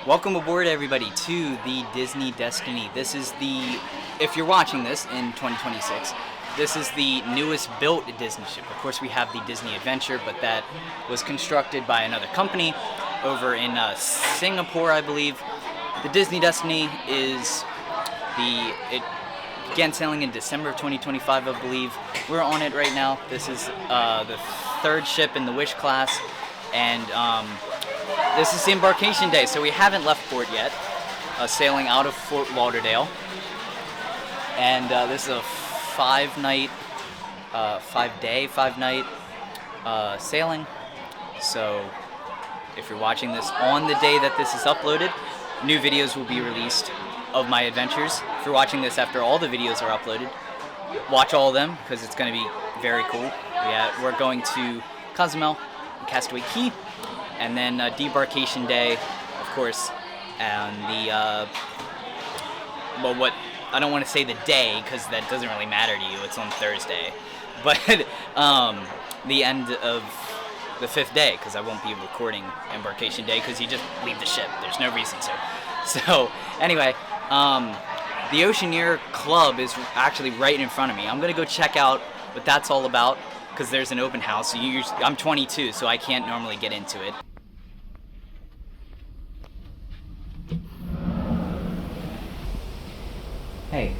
Welcome aboard, everybody, to the Disney Destiny. This is the, if you're watching this in 2026, this is the newest built Disney ship. Of course, we have the Disney Adventure, but that was constructed by another company over in Singapore, I believe. The Disney Destiny is it began sailing in December of 2025, I believe. We're on it right now. This is the third ship in the Wish class, and this is the Embarkation day, so we haven't left port yet, sailing out of Fort Lauderdale. And this is a five night sailing. So if you're watching this on the day that this is uploaded, new videos will be released of my adventures. If you're watching this after all the videos are uploaded, watch all of them because it's going to be very cool. Yeah, we're going to Cozumel, Castaway Cay, and then Debarkation Day, of course, and what I don't want to say the day because that doesn't really matter to you. It's on Thursday, but the end of the fifth day because I won't be recording Embarkation Day because you just leave the ship. There's no reason to. So anyway, the Oceaneer Club is actually right in front of me. I'm gonna go check out what that's all about because there's an open house. So I'm 22, so I can't normally get into it. Hey,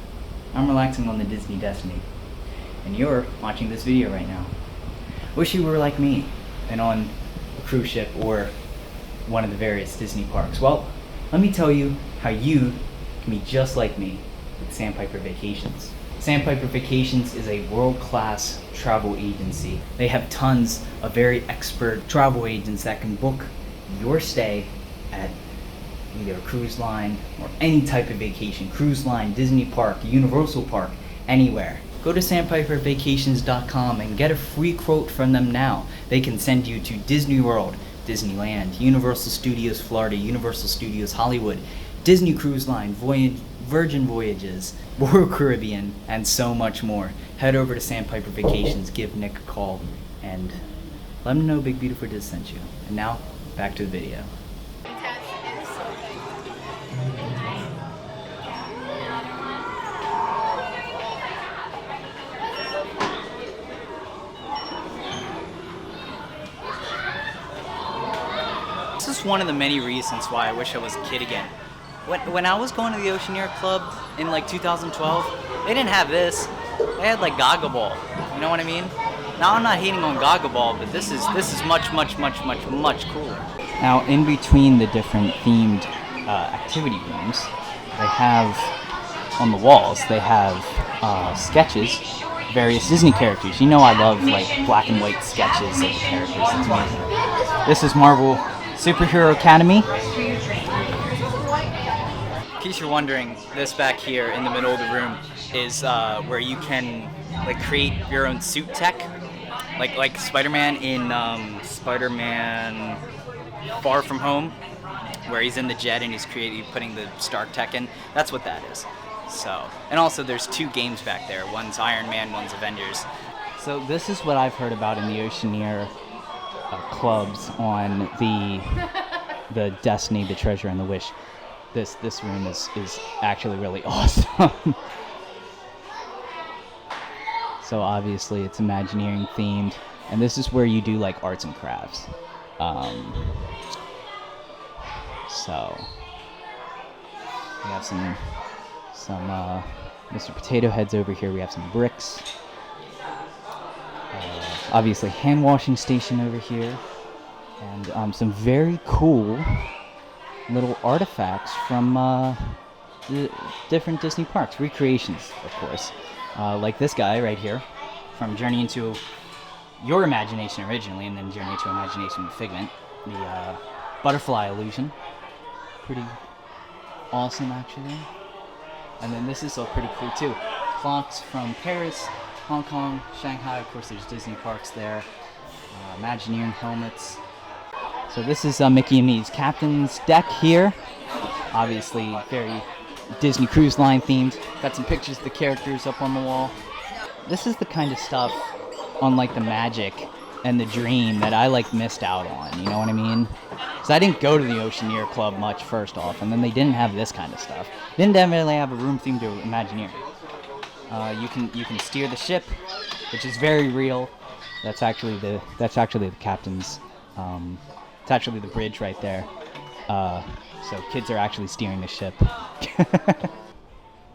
I'm relaxing on the Disney Destiny, and you're watching this video right now. Wish you were like me and on a cruise ship or one of the various Disney parks. Well, let me tell you how you can be just like me with Sandpiper Vacations. Sandpiper Vacations is a world-class travel agency. They have tons of very expert travel agents that can book your stay at either a cruise line or any type of vacation, cruise line, Disney park, Universal park, anywhere. Go to sandpipervacations.com and get a free quote from them now. They can send you to Disney World, Disneyland, Universal Studios Florida, Universal Studios Hollywood, Disney Cruise Line, Virgin Voyages, Royal Caribbean, and so much more. Head over to Sandpiper Vacations, give Nick a call, and let him know Big Beautiful Diz sent you. And now, back to the video. This is one of the many reasons why I wish I was a kid again. When I was going to the Oceaneer Club in like 2012, they didn't have this. They had like Gaga Ball. You know what I mean? Now I'm not hating on Gaga Ball, but this is much cooler. Now in between the different themed activity rooms, they have on the walls they have sketches, various Disney characters. You know I love like black and white sketches of the characters. It's amazing. This is Marvel Superhero Academy. In case you're wondering, this back here in the middle of the room is where you can like create your own suit tech, like Spider-Man in Spider-Man Far From Home, where he's in the jet and he's putting the Stark tech in. That's what that is. So, and also there's two games back there. One's Iron Man, one's Avengers. So this is what I've heard about in the Oceaneer clubs on the Destiny, the Treasure, and the Wish. This room is actually really awesome. So obviously it's Imagineering themed, and this is where you do like arts and crafts. So we have some Mr. Potato Heads over here. We have some bricks. Obviously hand washing station over here, and some very cool little artifacts from the different Disney parks, recreations of course, like this guy right here from Journey into Your Imagination originally, and then Journey to Imagination with Figment, the butterfly illusion, pretty awesome actually. And then this is all pretty cool too, clocks from Paris, Hong Kong, Shanghai. Of course there's Disney parks there, Imagineering helmets. So this is Mickey and Minnie's Captain's Deck here. Obviously very Disney Cruise Line themed. Got some pictures of the characters up on the wall. This is the kind of stuff on like the Magic and the dream that I like missed out on, you know what I mean? So I didn't go to the Oceaneer Club much first off, and then they didn't have this kind of stuff. Didn't definitely have a room themed to Imagineer. You can steer the ship, which is very real. That's actually the captain's. It's actually the bridge right there. So kids are actually steering the ship.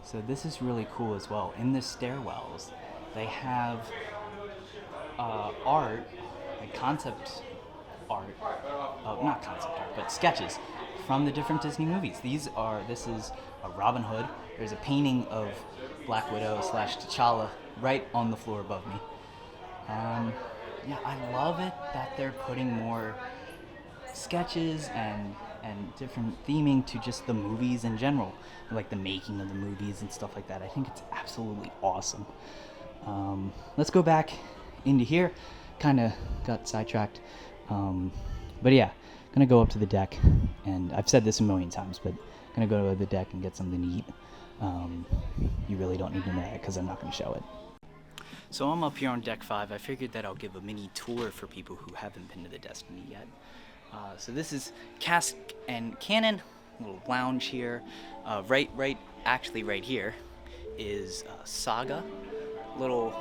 So this is really cool as well. In the stairwells, they have art, like concept art, not concept art, but sketches from the different Disney movies. This is a Robin Hood. There's a painting of Black Widow / T'Challa right on the floor above me. Yeah, I love it that they're putting more sketches and different theming to just the movies in general, like the making of the movies and stuff like that. I think it's absolutely awesome. Let's go back into here. Kind of got sidetracked, but yeah, gonna go up to the deck, and I've said this a million times, but gonna go to the deck and get something to eat. You really don't need to know that because I'm not gonna show it. So I'm up here on deck 5. I figured that I'll give a mini tour for people who haven't been to the Destiny yet. So this is Cask and Cannon, little lounge here. Right here is Saga, little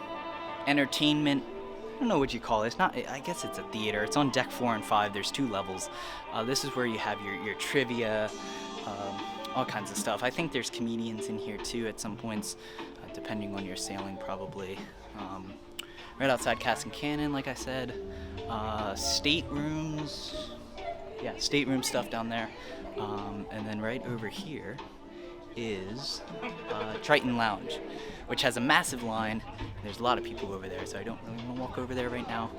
entertainment. I don't know what you call it. It's not. I guess it's a theater. It's on deck 4 and 5. There's 2 levels. This is where you have your trivia, all kinds of stuff. I think there's comedians in here too at some points, depending on your sailing probably. Right outside Cask and Cannon, like I said. Staterooms. Yeah, stateroom stuff down there. And then right over here is Triton Lounge, which has a massive line. There's a lot of people over there, so I don't really want to walk over there right now.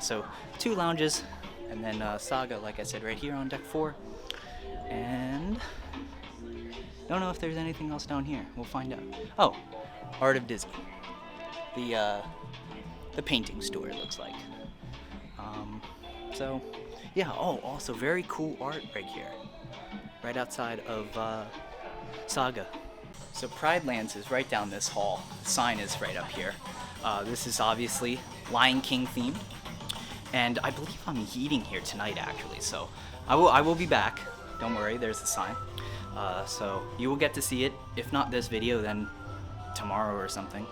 So 2 lounges, and then Saga, like I said, right here on deck 4. And don't know if there's anything else down here. We'll find out. Oh, Art of Disney. The painting store, it looks like. So, yeah. Oh, also very cool art right here, right outside of Saga. So Pride Lands is right down this hall. The sign is right up here. This is obviously Lion King themed, and I believe I'm eating here tonight actually. So I will be back. Don't worry, there's the sign. So you will get to see it. If not this video, then tomorrow or something.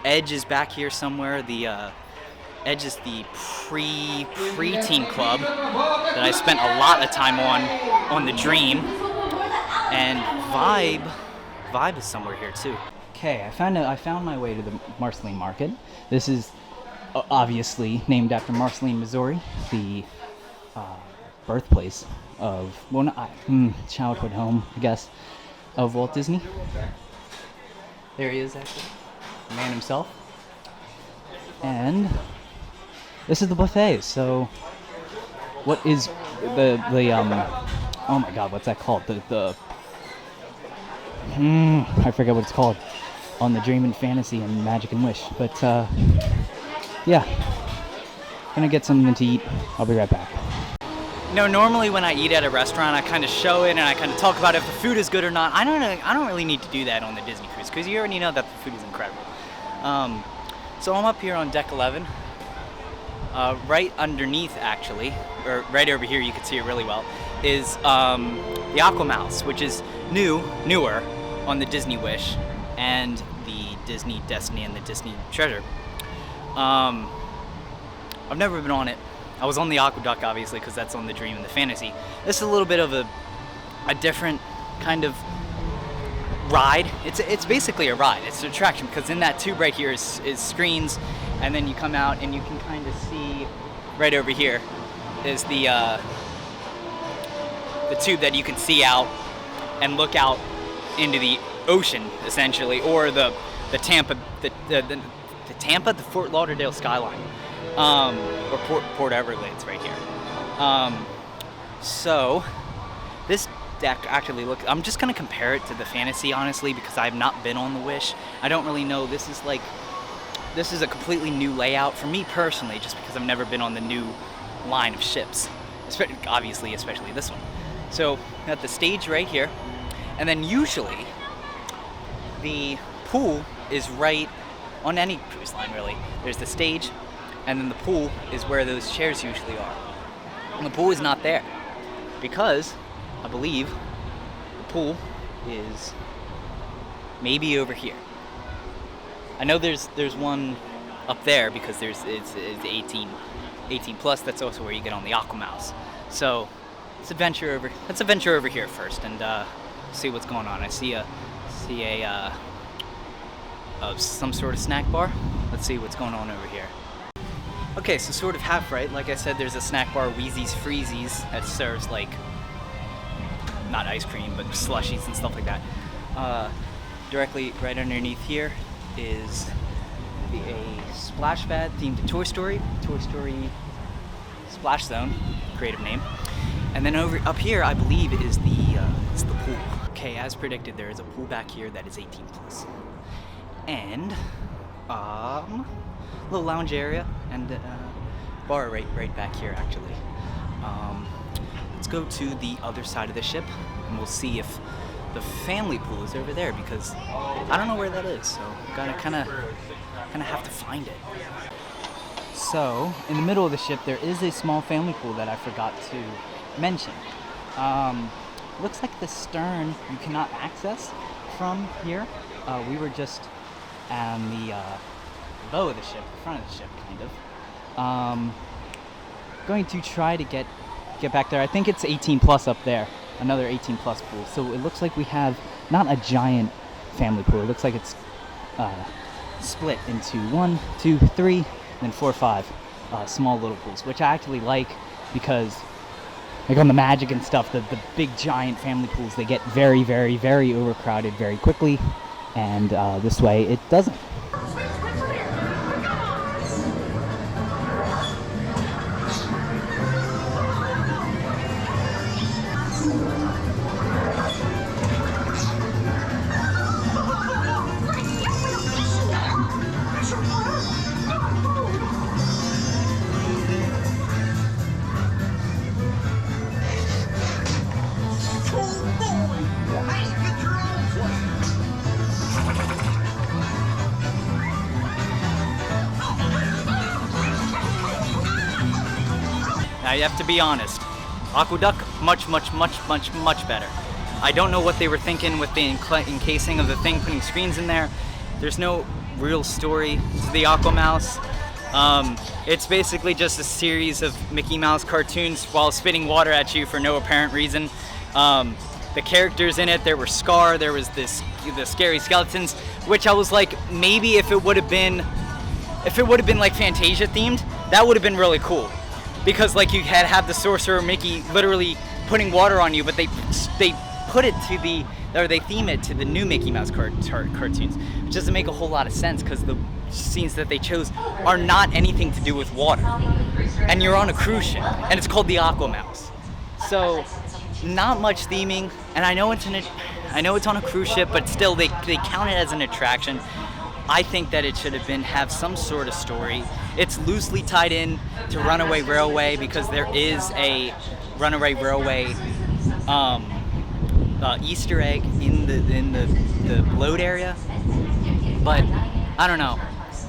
Edge is back here somewhere. The Edge is the preteen club that I spent a lot of time on the Dream, and Vibe is somewhere here too. Okay, I found my way to the Marceline Market. This is obviously named after Marceline, Missouri, the birthplace of childhood home, I guess, of Walt Disney. There he is, actually, the man himself. And this is the buffet. So, what is the oh my God, what's that called? I forget what it's called on the Dream and Fantasy and Magic and Wish. But yeah, gonna get something to eat. I'll be right back. Normally when I eat at a restaurant, I kind of show it and I kind of talk about if the food is good or not. I don't really need to do that on the Disney cruise because you already know that the food is incredible. So I'm up here on deck 11, right underneath actually, or right over here, you can see it really well, is the AquaMouse, which is newer on the Disney Wish and the Disney Destiny and the Disney Treasure. I've never been on it. I was on the Aqueduct, obviously, because that's on the Dream and the Fantasy. This is a little bit of a different kind of ride. It's basically a ride. It's an attraction because in that tube right here is screens, and then you come out and you can kind of see right over here is the tube that you can see out and look out into the ocean, essentially, or the Tampa, the Fort Lauderdale skyline. Or Port Everglades right here. So this deck actually I'm just gonna compare it to the Fantasy, honestly, because I've not been on the Wish. I don't really know. This is a completely new layout for me personally, just because I've never been on the new line of ships, obviously, especially this one. So got the stage right here, and then usually the pool is right on any cruise line really. There's the stage, and then the pool is where those chairs usually are. And the pool is not there because I believe the pool is maybe over here. I know there's one up there because it's 18 plus. That's also where you get on the AquaMouse. So let's adventure over here first and see what's going on. I see some sort of snack bar. Let's see what's going on over here. Okay, so sort of half right. Like I said, there's a snack bar, Wheezy's Freezies, that serves like not ice cream but slushies and stuff like that. Directly right underneath here is a splash pad themed to Toy Story Splash Zone, creative name. And then up here, I believe, is the pool. Okay, as predicted, there is a pool back here that is 18 plus, and little lounge area and bar right back here actually. Let's go to the other side of the ship, and we'll see if the family pool is over there because I don't know where that is, so gotta kind of have to find it. So in the middle of the ship there is a small family pool that I forgot to mention. Looks like the stern you cannot access from here. We were just on the bow of the ship, the front of the ship kind of. Going to try to get back there. I think it's 18 plus up there. Another 18 plus pool. So it looks like we have not a giant family pool. It looks like it's split into 1, 2, 3, and then 4, 5 small little pools, which I actually like because, like on the Magic and stuff, the big giant family pools, they get very, very, very overcrowded very quickly, and this way it doesn't. Now you have to be honest, Aqueduct, much better. I don't know what they were thinking with the encasing of the thing, putting screens in there. There's no real story to the AquaMouse. It's basically just a series of Mickey Mouse cartoons while spitting water at you for no apparent reason. The characters in it, there were Scar, there was the scary skeletons, which I was like, maybe if it would have been like Fantasia themed, that would have been really cool. Because like you had the Sorcerer Mickey literally putting water on you, but they put it to they theme it to the new Mickey Mouse cartoons, which doesn't make a whole lot of sense because the scenes that they chose are not anything to do with water, and you're on a cruise ship, and it's called the AquaMouse, so not much theming. And I know it's on a cruise ship, but still they count it as an attraction. I think that it should have some sort of story. It's loosely tied in to Runaway Railway because there is a Runaway Railway Easter egg in the float area, but I don't know.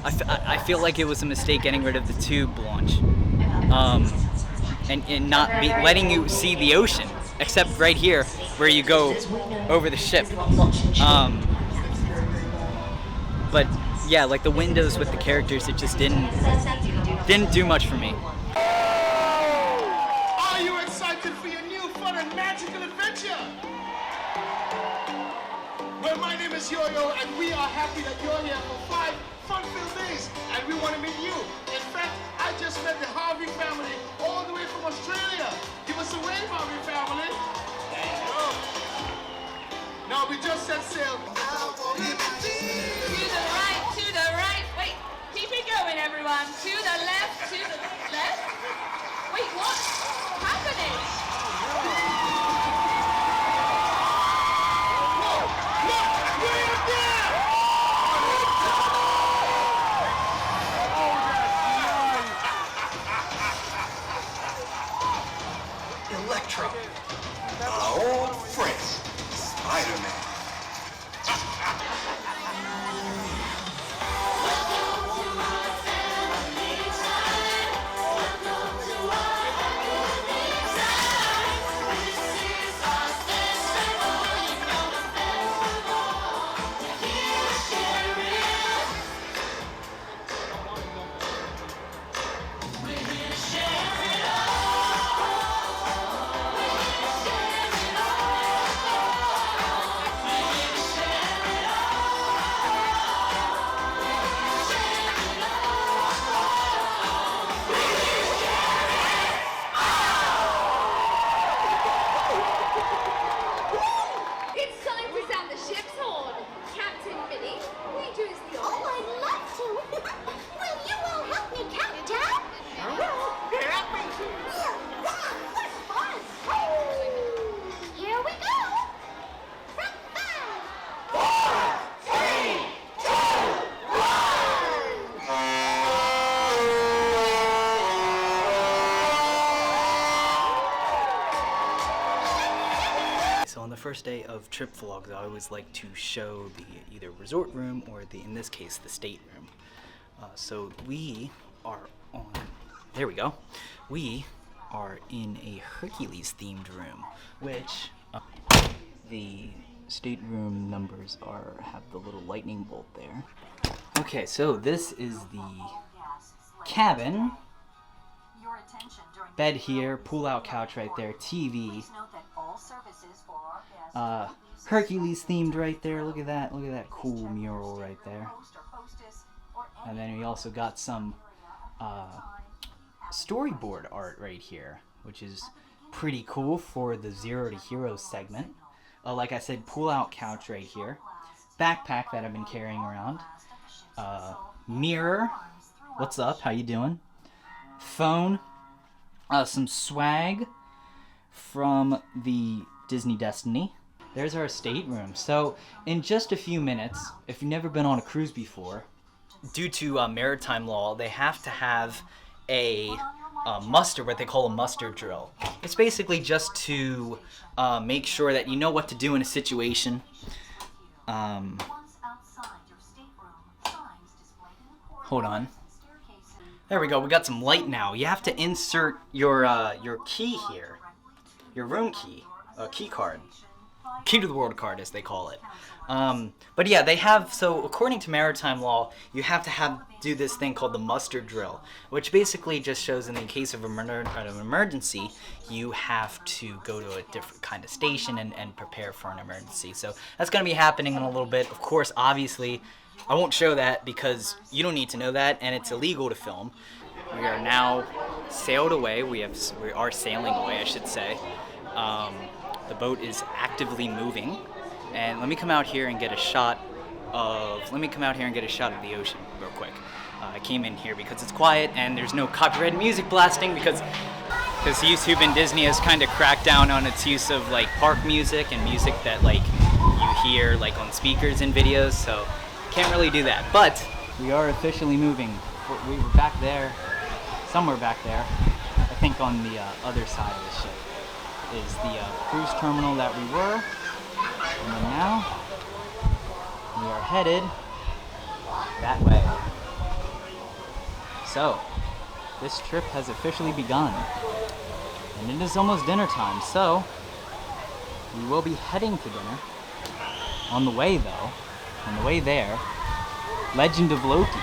I feel like it was a mistake getting rid of the tube launch, and not letting you see the ocean, except right here where you go over the ship. But yeah, like the windows with the characters, it just didn't do much for me. Are you excited for your new fun and magical adventure? Well, my name is Yo-Yo, and we are happy that you're here for 5 fun-filled days, and we want to meet you. In fact, I just met the Harvey family all the way from Australia. Give us a wave, Harvey family. There you go. Now we just set sail. To the right, wait, keep it going everyone, to the left, wait, what's happening? Electro, our old friend, Spider-Man. first day of trip vlogs, I always like to show the either resort room or in this case, the stateroom. So we are on, there we go. We are in a Hercules themed room, which the stateroom numbers have the little lightning bolt there. Okay, so this is the cabin. Bed here, pull-out couch right there, TV. Hercules themed right there. Look at that cool mural right there. And then we also got some storyboard art right here, which is pretty cool for the Zero to Hero segment. Like I said, pull-out couch right here. Backpack that I've been carrying around. Mirror. What's up? How you doing? Phone. Some swag from the Disney Destiny. There's our stateroom. So in just a few minutes, if you've never been on a cruise before, due to maritime law, they have to have a muster, what they call a muster drill. It's basically just to make sure that you know what to do in a situation. Hold on. There we go. We got some light now. You have to insert your key here, your room key, key card, key to the world card as they call it. But yeah, they have, so according to maritime law, you have to do this thing called the muster drill, which basically just shows in the case of an emergency, you have to go to a different kind of station and prepare for an emergency. So that's going to be happening in a little bit. Of course, obviously, I won't show that because you don't need to know that, and it's illegal to film. We are now sailed away. We are sailing away, I should say. The boat is actively moving, and let me come out here and get a shot of the ocean real quick. I came in here because it's quiet and there's no copyrighted music blasting because YouTube and Disney has kind of cracked down on its use of like park music and music that like you hear like on speakers in videos, so can't really do that. But we are officially moving. We were back there, somewhere back there, I think on the other side of the ship is the cruise terminal that we were, and then now we are headed that way. So this trip has officially begun, and it is almost dinner time, so we will be heading to dinner. On the way there, Legend of Loki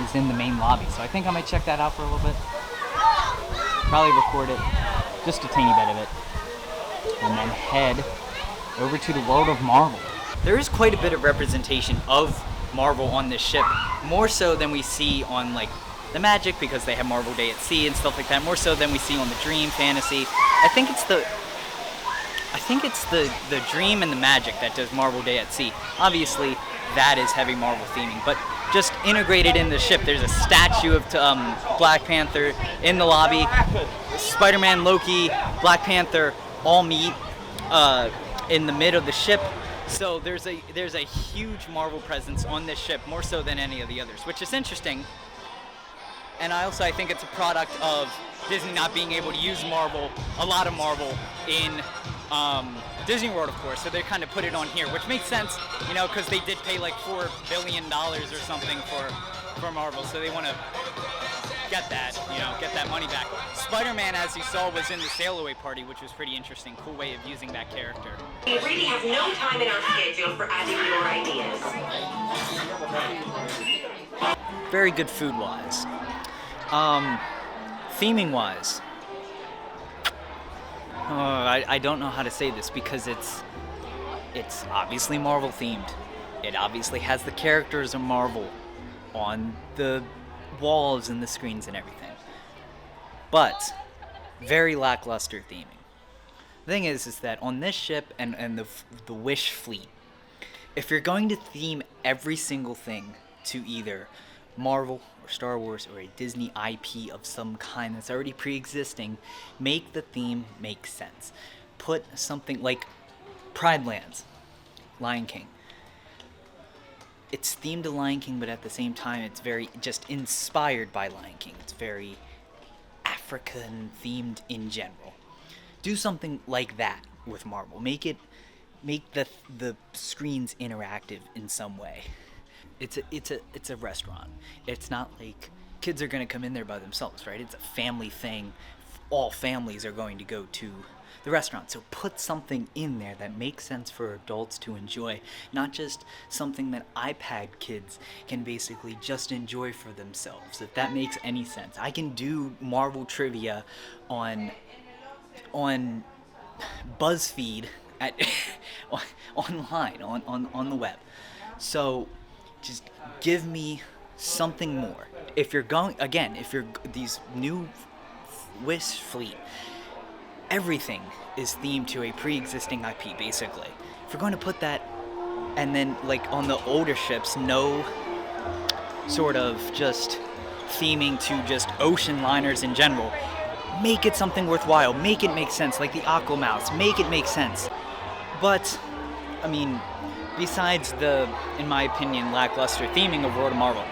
is in the main lobby, so I think I might check that out for a little bit. Probably record it, just a teeny bit of it, and then head over to the world of Marvel. There is quite a bit of representation of Marvel on this ship, more so than we see on like the Magic, because they have Marvel Day at Sea and stuff like that, more so than we see on the Dream Fantasy. I think it's the Dream and the Magic that does Marvel Day at Sea. Obviously, that is heavy Marvel theming, but just integrated in the ship. There's a statue of Black Panther in the lobby. Spider-Man, Loki, Black Panther all meet in the mid of the ship. So there's a huge Marvel presence on this ship, more so than any of the others, which is interesting. And I think it's a product of Disney not being able to use Marvel, a lot of Marvel, in Disney World, of course, so they kind of put it on here, which makes sense, you know, because they did pay like $4 billion or something for Marvel, so they want to get that, you know, get that money back. Spider-Man, as you saw, was in the Sailaway party, which was pretty interesting, cool way of using that character. We really have no time in our schedule for adding your ideas. Very good food-wise. Theming-wise, I don't know how to say this because it's obviously Marvel themed. It obviously has the characters of Marvel on the walls and the screens and everything. But very lackluster theming. The thing is that on this ship and the Wish fleet, if you're going to theme every single thing to either Marvel or Star Wars or a Disney IP of some kind that's already pre-existing, make the theme make sense. Put something like Pride Lands, Lion King. It's themed to Lion King, but at the same time it's very just inspired by Lion King. It's very African themed in general. Do something like that with Marvel. Make the screens interactive in some way. It's a restaurant. It's not like kids are gonna come in there by themselves, right? It's a family thing. All families are going to go to the restaurant. So put something in there that makes sense for adults to enjoy, not just something that iPad kids can basically just enjoy for themselves, if that makes any sense. I can do Marvel trivia on BuzzFeed at online on the web. So just give me something more. If you're these new Wish fleet, everything is themed to a pre-existing IP, basically. If you're going to put that, and then like on the older ships, no sort of just theming to just ocean liners in general, make it something worthwhile, make it make sense, like the AquaMouse, make it make sense. But, I mean, besides the, in my opinion, lackluster theming of World of Marvel,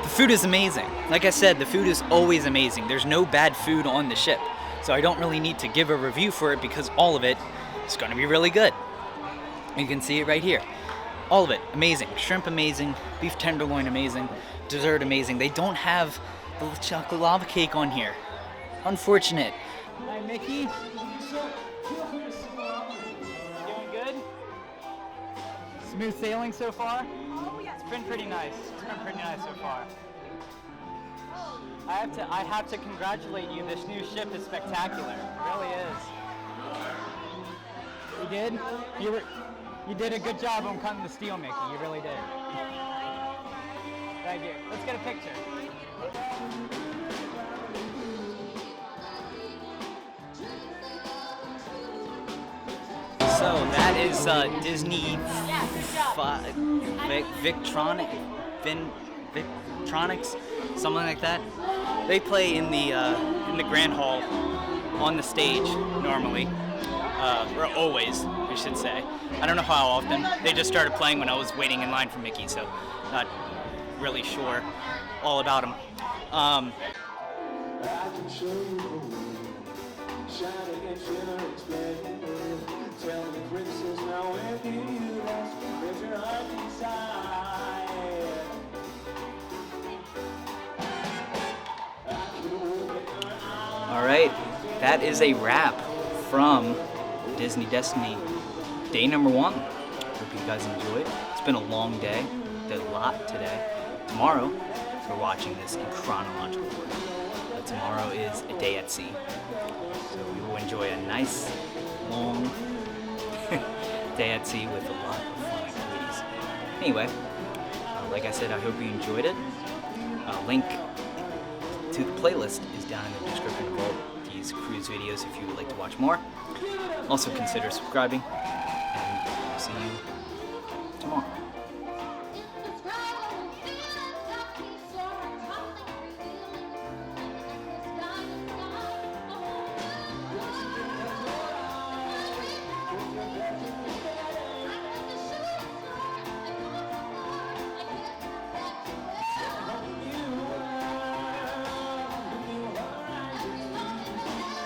the food is amazing. Like I said, the food is always amazing. There's no bad food on the ship. So I don't really need to give a review for it because all of it is going to be really good. You can see it right here. All of it, amazing. Shrimp amazing, beef tenderloin amazing, dessert amazing. They don't have the chocolate lava cake on here. Unfortunate. Hi, Mickey. Doing good? Smooth sailing so far? Oh, yes. It's been pretty nice. It's been pretty nice so far. I have to congratulate you. This new ship is spectacular. It really is. You did? You did a good job on cutting the steel, Mickey. You really did. Thank you. Let's get a picture. So that is Disney Victronics, something like that. They play in the Grand Hall on the stage normally, or always, I should say. I don't know how often. They just started playing when I was waiting in line for Mickey, so not really sure all about them. I can show you the way, shining and shimmering splendid. Tell the princess now where do you rest? There's your heart inside. Alright, that is a wrap from Disney Destiny day number 1. Hope you guys enjoyed. It's been a long day, did a lot today. Tomorrow, we're watching this in chronological order. But tomorrow is a day at sea. So we will enjoy a nice, long day at sea with a lot of fun activities. Anyway, like I said, I hope you enjoyed it. Link to the playlist is down in the description of all these cruise videos if you would like to watch more. Also consider subscribing, and I'll see you tomorrow.